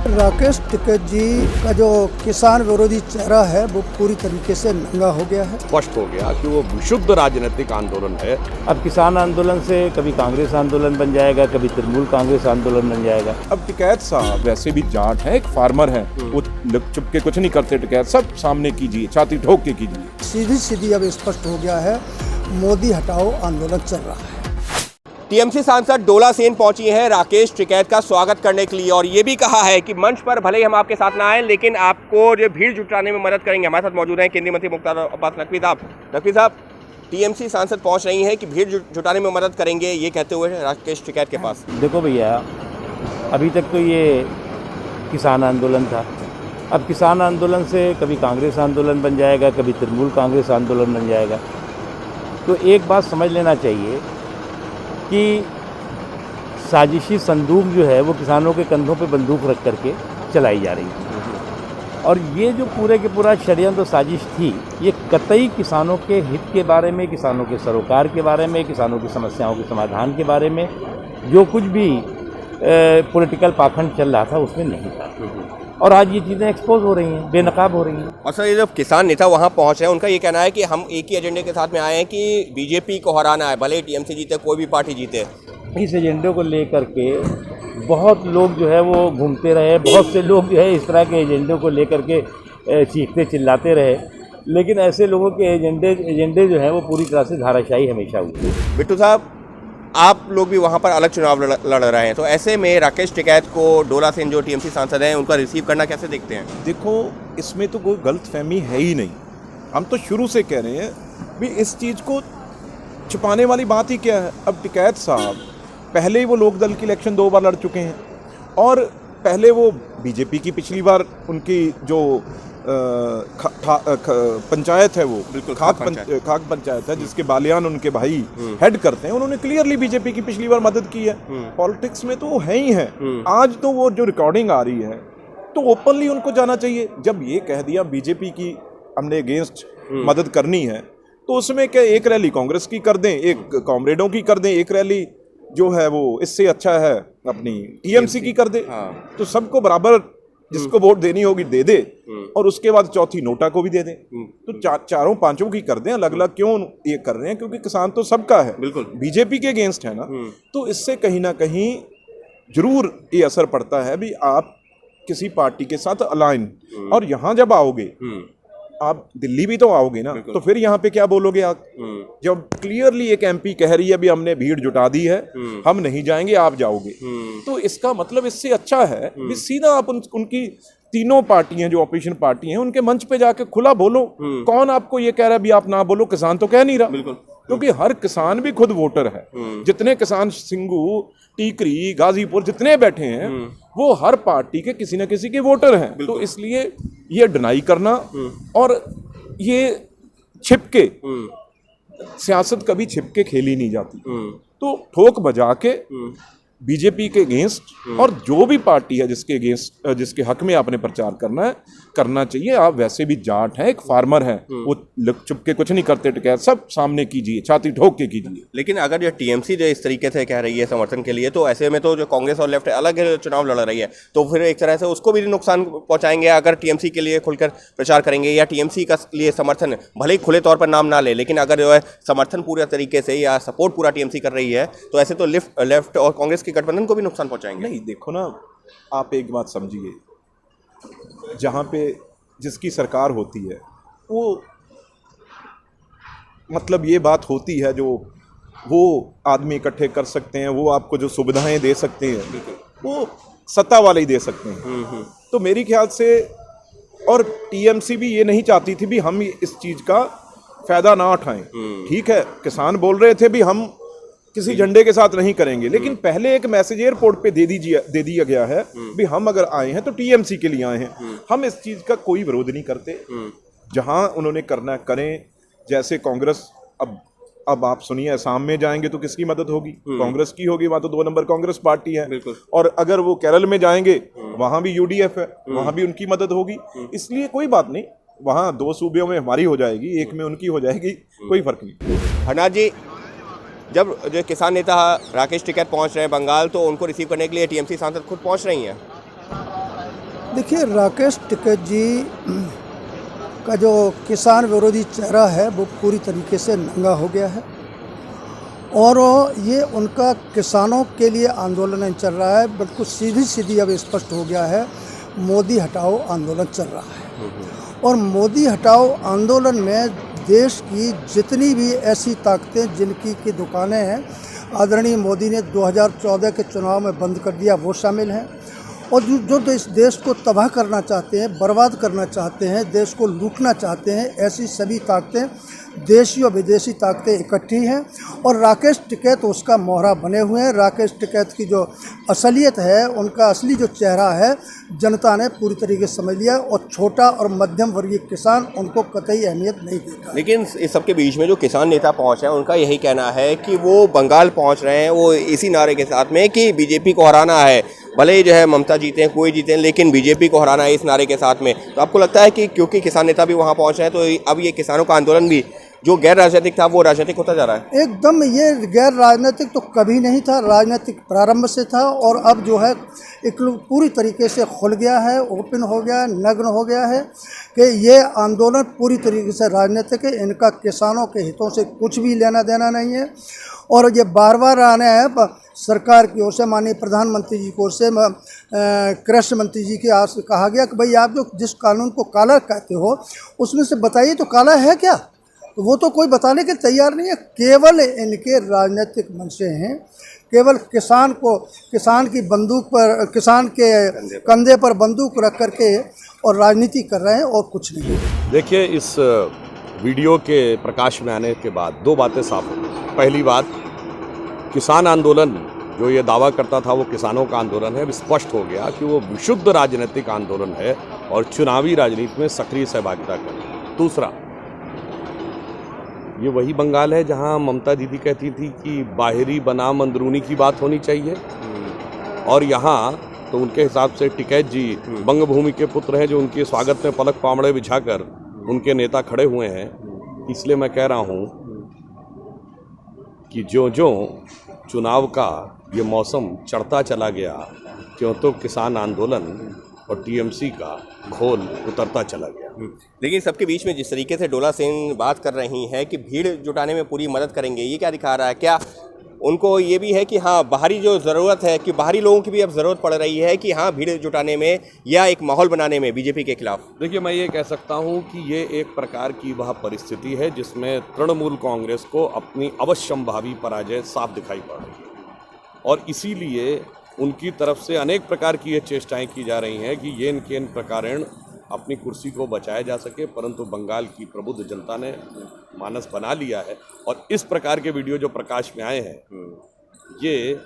राकेश टिकैत जी का जो किसान विरोधी चेहरा है वो पूरी तरीके से नंगा हो गया है। स्पष्ट हो गया कि वो विशुद्ध राजनीतिक आंदोलन है। अब किसान आंदोलन से कभी कांग्रेस आंदोलन बन जाएगा, कभी तृणमूल कांग्रेस आंदोलन बन जाएगा। अब टिकैत साहब वैसे भी जाट है, एक फार्मर है, वो चुप के कुछ नहीं करते। टिकैत सब सामने कीजिए, छाती ठोक के कीजिए। सीधी सीधी अब स्पष्ट हो गया है, मोदी हटाओ आंदोलन चल रहा है। टीएमसी सांसद डोला सेन पहुंची हैं राकेश टिकैत का स्वागत करने के लिए और ये भी कहा है कि मंच पर भले ही हम आपके साथ ना आए लेकिन आपको जो भीड़ जुटाने में मदद करेंगे। हमारे साथ मौजूद हैं केंद्रीय मंत्री मुख्तार अब्बास नकवी साहब। टीएमसी सांसद पहुंच रही हैं कि भीड़ जुटाने में मदद करेंगे, ये कहते हुए राकेश टिकैत के पास। देखो भैया, अभी तक तो ये किसान आंदोलन था। अब किसान आंदोलन से कभी कांग्रेस आंदोलन बन जाएगा, कभी तृणमूल कांग्रेस आंदोलन बन जाएगा। तो एक बात समझ लेना चाहिए कि साजिशी संदूक जो है वो किसानों के कंधों पे बंदूक रख करके चलाई जा रही है। और ये जो पूरे के पूरा षड्यंत्र साजिश थी, ये कतई किसानों के हित के बारे में, किसानों के सरोकार के बारे में, किसानों की समस्याओं के समाधान के बारे में जो कुछ भी पॉलिटिकल पाखंड चल रहा था उसमें नहीं था। और आज ये चीज़ें एक्सपोज हो रही हैं, बेनकाब हो रही हैं। और सर, ये जो किसान नेता वहाँ पहुँच रहे हैं उनका ये कहना है कि हम एक ही एजेंडे के साथ में आए हैं कि बीजेपी को हराना है, भले ही टीएमसी जीते, कोई भी पार्टी जीते। इस एजेंडे को लेकर के बहुत लोग जो है वो घूमते रहे, बहुत से लोग जो है इस तरह के एजेंडे को लेकर के चीखते चिल्लाते रहे, लेकिन ऐसे लोगों के एजेंडे जो है वो पूरी तरह से धाराशायी हमेशा हुए। बिट्टू साहब, आप लोग भी वहाँ पर अलग चुनाव लड़ रहे हैं, तो ऐसे में राकेश टिकैत को डोला सेन जो टीएमसी सांसद हैं उनका रिसीव करना कैसे देखते हैं? देखो, इसमें तो कोई गलतफहमी है ही नहीं। हम तो शुरू से कह रहे हैं भी इस चीज़ को छुपाने वाली बात ही क्या है। अब टिकैत साहब पहले ही वो लोकदल की इलेक्शन 2 बार लड़ चुके हैं और पहले वो बीजेपी की पिछली बार उनकी जो पंचायत है, वो बिल्कुल खाक पंचायत है जिसके बालियान उनके भाई हेड करते हैं, उन्होंने क्लियरली बीजेपी की पिछली बार मदद की है। पॉलिटिक्स में तो वो है ही है। आज तो वो जो रिकॉर्डिंग आ रही है तो ओपनली उनको जाना चाहिए। जब ये कह दिया बीजेपी की हमने अगेंस्ट मदद करनी है, तो उसमें क्या एक रैली कांग्रेस की कर दें, एक कॉमरेडों की कर दें, एक रैली जो है वो इससे अच्छा है अपनी टीएमसी की कर दे। तो सबको बराबर जिसको वोट देनी होगी दे दे और उसके बाद चौथी नोटा को भी दे दें। तो चारों पांचों की कर दें। अलग अलग क्यों ये कर रहे हैं? क्योंकि किसान तो सबका है, बिल्कुल बीजेपी के अगेंस्ट है ना। तो इससे कहीं ना कहीं जरूर ये असर पड़ता है भी आप किसी पार्टी के साथ अलाइन। और यहाँ जब आओगे, आप दिल्ली भी तो आओगे ना, तो फिर यहाँ पे क्या बोलोगे आप? जब क्लियरली एक एमपी कह रही है भी हमने भीड़ जुटा दी है, हम नहीं जाएंगे, आप जाओगे, तो इसका मतलब इससे अच्छा है भी सीधा आप उनकी तीनों पार्टियां जो ऑपोजिशन पार्टी हैं उनके मंच पे जाके खुला बोलो। कौन आपको ये कह रहा है भी आप ना बोलो? किसान तो कह नहीं रहा, क्योंकि हर किसान भी खुद वोटर है। जितने किसान सिंगू, टीकरी, गाजीपुर जितने बैठे हैं वो हर पार्टी के किसी न किसी के वोटर हैं। तो इसलिए ये डिनाई करना और ये छिपके, सियासत कभी छिपके खेली नहीं जाती। तो ठोक बजा के बीजेपी के अगेंस्ट और जो भी पार्टी है जिसके अगेंस्ट, जिसके हक में आपने प्रचार करना चाहिए। आप वैसे भी जाट हैं, एक फार्मर है, वो चुप के कुछ नहीं करते। टिकैत सब सामने कीजिए, छाती ठोक के कीजिए। लेकिन अगर ये टीएमसी जो इस तरीके से कह रही है समर्थन के लिए, तो ऐसे में तो जो कांग्रेस और लेफ्ट अलग चुनाव लड़ रही है, तो फिर एक तरह से उसको भी नुकसान पहुंचाएंगे अगर टीएमसी के लिए खुलकर प्रचार करेंगे, या टीएमसी का लिए समर्थन भले ही खुले तौर पर नाम ना ले, लेकिन अगर जो है समर्थन पूरे तरीके से या सपोर्ट पूरा टीएमसी कर रही है, तो ऐसे तो लेफ्ट और कांग्रेस के गठबंधन को भी नुकसान पहुंचाएंगे। नहीं, देखो ना, आप एक बात समझिए, जहां पे जिसकी सरकार होती है वो मतलब ये बात होती है जो वो आदमी इकट्ठे कर सकते हैं, वो आपको जो सुविधाएं दे सकते हैं वो सत्ता वाले ही दे सकते हैं। तो मेरी ख्याल से, और टीएमसी भी ये नहीं चाहती थी भी हम इस चीज का फायदा ना उठाएं। ठीक है, किसान बोल रहे थे भी हम किसी झंडे के साथ नहीं करेंगे, लेकिन पहले एक मैसेज एयरपोर्ट पे दे दिया गया है भी हम अगर आए हैं तो टीएमसी के लिए आए हैं। हम इस चीज का कोई विरोध नहीं करते, जहां उन्होंने करना करें। जैसे कांग्रेस, अब आप सुनिए, असम में जाएंगे तो किसकी मदद होगी? कांग्रेस की होगी, वहां तो 2 नंबर कांग्रेस पार्टी है। और अगर वो केरल में जाएंगे वहां भी यूडीएफ है, वहां भी उनकी मदद होगी। इसलिए कोई बात नहीं, वहां 2 सूबों में हमारी हो जाएगी, एक में उनकी हो जाएगी, कोई फर्क नहीं। हरनाथ जी, जब जो किसान नेता राकेश टिकैत पहुंच रहे हैं बंगाल, तो उनको रिसीव करने के लिए टीएमसी सांसद खुद पहुंच रही हैं। देखिए, राकेश टिकैत जी का जो किसान विरोधी चेहरा है वो पूरी तरीके से नंगा हो गया है और ये उनका किसानों के लिए आंदोलन नहीं चल रहा है, बिल्कुल सीधी सीधी अब स्पष्ट हो गया है, मोदी हटाओ आंदोलन चल रहा है। और मोदी हटाओ आंदोलन में देश की जितनी भी ऐसी ताकतें जिनकी की दुकानें हैं, आदरणीय मोदी ने 2014 के चुनाव में बंद कर दिया, वो शामिल हैं। और जो इस देश को तबाह करना चाहते हैं, बर्बाद करना चाहते हैं, देश को लूटना चाहते हैं, ऐसी सभी ताकतें, देशी और विदेशी ताकतें इकट्ठी हैं और राकेश टिकैत उसका मोहरा बने हुए हैं। राकेश टिकैत की जो असलियत है, उनका असली जो चेहरा है, जनता ने पूरी तरीके से समझ लिया और छोटा और मध्यम वर्गीय किसान उनको कतई अहमियत नहीं देता। लेकिन इस सबके बीच में जो किसान नेता पहुंचे हैं, उनका यही कहना है कि वो बंगाल पहुंच रहे हैं वो इसी नारे के साथ में कि बीजेपी को हराना है, भले ही जो है ममता जीते हैं, कोई जीते हैं, लेकिन बीजेपी को हराना है इस नारे के साथ में। तो आपको लगता है कि क्योंकि किसान नेता भी वहाँ पहुँच रहे हैं तो अब ये किसानों का आंदोलन भी जो गैर राजनीतिक था वो राजनीतिक होता जा रहा है? एकदम, ये गैर राजनीतिक तो कभी नहीं था, राजनीतिक प्रारंभ से था और अब जो है एक पूरी तरीके से खुल गया है, ओपन हो गया है, नग्न हो गया है कि ये आंदोलन पूरी तरीके से राजनीतिक है, इनका किसानों के हितों से कुछ भी लेना देना नहीं है। और ये बार बार आने हैं सरकार की ओर से, माननीय प्रधानमंत्री जी की ओर से, कृषि मंत्री जी की ओर से कहा गया कि भाई आप जो जिस कानून को काला कहते हो उसमें से बताइए तो काला है क्या? तो वो तो कोई बताने के तैयार नहीं है, केवल इनके राजनीतिक मंशे हैं, केवल किसान की बंदूक पर, किसान के कंधे पर बंदूक रख करके और राजनीति कर रहे हैं और कुछ नहीं। देखिए, इस वीडियो के प्रकाश में आने के बाद दो बातें साफ हो गई। पहली बात, किसान आंदोलन जो ये दावा करता था वो किसानों का आंदोलन है, अब स्पष्ट हो गया कि वो विशुद्ध राजनीतिक आंदोलन है और चुनावी राजनीति में सक्रिय सहभागिता कर। दूसरा, ये वही बंगाल है जहां ममता दीदी कहती थी कि बाहरी बनाम अंदरूनी की बात होनी चाहिए, और यहाँ तो उनके हिसाब से टिकैत जी बंगभूमि के पुत्र हैं जो उनके स्वागत में पलक पामड़े बिछाकर उनके नेता खड़े हुए हैं। इसलिए मैं कह रहा हूँ कि जो चुनाव का ये मौसम चढ़ता चला गया, क्यों तो किसान आंदोलन और टीएमसी का खोल उतरता चला गया। लेकिन सबके बीच में जिस तरीके से डोला सेन बात कर रही हैं कि भीड़ जुटाने में पूरी मदद करेंगे, ये क्या दिखा रहा है? क्या उनको ये भी है कि हाँ, बाहरी जो ज़रूरत है कि बाहरी लोगों की भी अब ज़रूरत पड़ रही है कि हाँ, भीड़ जुटाने में या एक माहौल बनाने में बीजेपी के खिलाफ? देखिए, मैं ये कह सकता हूँ कि ये एक प्रकार की वह परिस्थिति है जिसमें तृणमूल कांग्रेस को अपनी अवश्यंभावी पराजय साफ दिखाई पड़ रही है और इसीलिए उनकी तरफ से अनेक प्रकार की ये चेष्टाएं की जा रही हैं कि ये इनके इन प्रकारेण अपनी कुर्सी को बचाया जा सके, परंतु बंगाल की प्रबुद्ध जनता ने मानस बना लिया है और इस प्रकार के वीडियो जो प्रकाश में आए हैं ये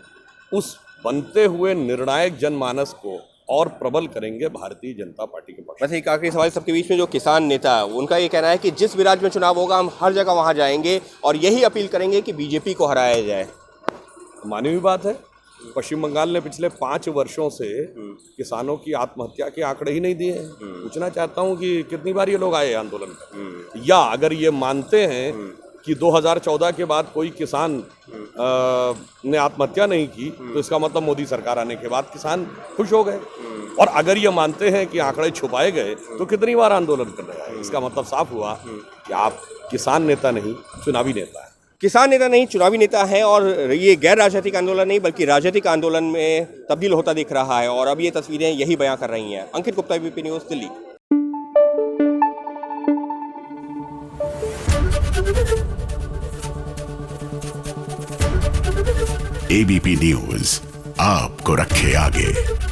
उस बनते हुए निर्णायक जनमानस को और प्रबल करेंगे भारतीय जनता पार्टी के पक्ष। वैसे एक आखिरी सवाल, सबके बीच में जो किसान नेता, उनका ये कहना है कि जिस भी राज्य में चुनाव होगा हम हर जगह वहाँ जाएंगे और यही अपील करेंगे कि बीजेपी को हराया जाए। मानी हुई बात है, पश्चिम बंगाल ने पिछले 5 वर्षों से किसानों की आत्महत्या के आंकड़े ही नहीं दिए हैं। पूछना चाहता हूं कि कितनी बार ये लोग आए आंदोलन में, या अगर ये मानते हैं कि 2014 के बाद कोई किसान ने आत्महत्या नहीं की तो इसका मतलब मोदी सरकार आने के बाद किसान खुश हो गए, और अगर ये मानते हैं कि आंकड़े छुपाए गए तो कितनी बार आंदोलन कर रहे हैं। इसका मतलब साफ हुआ कि आप किसान नेता नहीं, चुनावी नेता है। किसान नेता नहीं, चुनावी नेता है और ये गैर राजनीतिक आंदोलन नहीं बल्कि राजनीतिक आंदोलन में तब्दील होता दिख रहा है और अब ये तस्वीरें यही बयां कर रही हैं। Ankit Gupta, ABP news, Delhi. ABP news आपको रखे आगे।